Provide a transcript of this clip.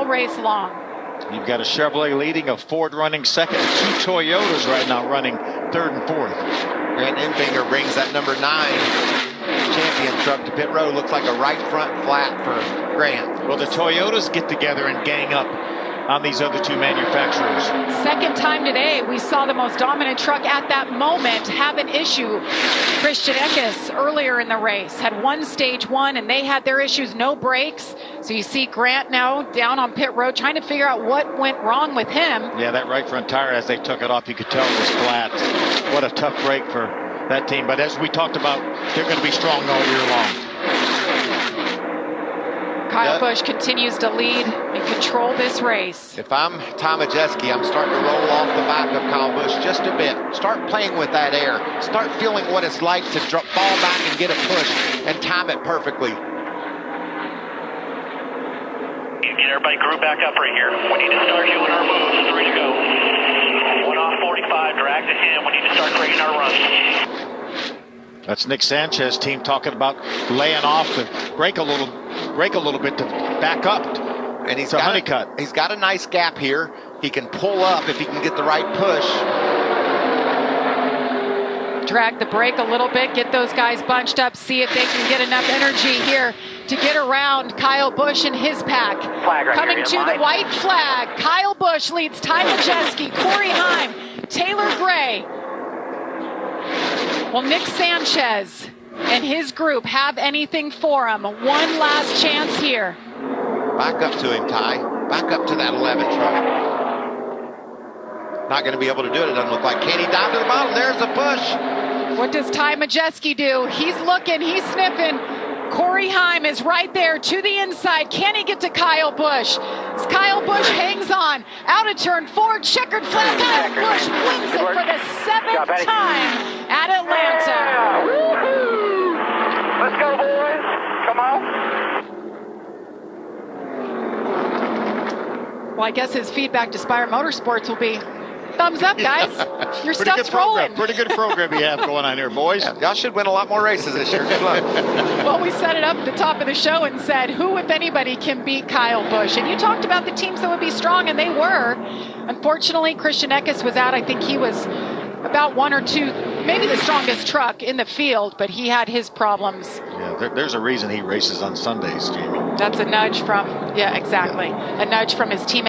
all race long. You've got a Chevrolet leading, a Ford running second, and 2 Toyotas right now running third and fourth. Grant Enfinger brings that number 9 champion truck to pit road. Looks like a right front flat for Grant. Well, the Toyotas get together and gang up on these other 2 manufacturers. Second time today, we saw the most dominant truck at that moment have an issue. Christian Eckes earlier in the race had one stage 1 and they had their issues, no brakes. So you see Grant now down on pit road trying to figure out what went wrong with him. Yeah, that right front tire, as they took it off, you could tell it was flat. What a tough break for that team. But as we talked about, they're going to be strong all year long. Kyle Busch continues to lead and control this race. If I'm Ty Majeski, I'm starting to roll off the back of Kyle Busch just a bit. Start playing with that air. Start feeling what it's like to fall back and get a push and time it perfectly. Get everybody group back up right here. We need to start doing our moves. 3 to go. 1 off 45, drag to him. We need to start creating our runs. That's Nick Sanchez team talking about laying off to break a little bit to back up. And he's got a nice gap here. He can pull up if he can get the right push. Drag the brake a little bit, get those guys bunched up, see if they can get enough energy here to get around Kyle Busch and his pack. Coming to the white flag, Kyle Busch leads Ty Majeski, Corey Heim, Taylor Gray. Will Nick Sanchez and his group have anything for him? One last chance here. Back up to him, Ty. Back up to that 11 truck. Not going to be able to do it, it doesn't look like. Can he dive to the bottom? There's a push. What does Ty Majeski do? He's looking, he's sniffing. Corey Heim is right there to the inside. Can he get to Kyle Busch? As Kyle Busch hangs on. Out of turn 4, checkered flag. Kyle Busch wins it for the 7th time at Atlanta. Yeah. Woo-hoo. Let's go, boys. Come on. Well, I guess his feedback to Spire Motorsports will be, thumbs up, guys. Your stuff's rolling. Pretty good program you have going on here, boys. Yeah, y'all should win a lot more races this year. Good luck. Well, we set it up at the top of the show and said, who, if anybody, can beat Kyle Busch? And you talked about the teams that would be strong, and they were. Unfortunately, Christian Eckes was out. I think he was about 1 or 2, maybe the strongest truck in the field, but he had his problems. Yeah, there's a reason he races on Sundays, Jamie. That's a nudge from, yeah, exactly. A nudge from his team.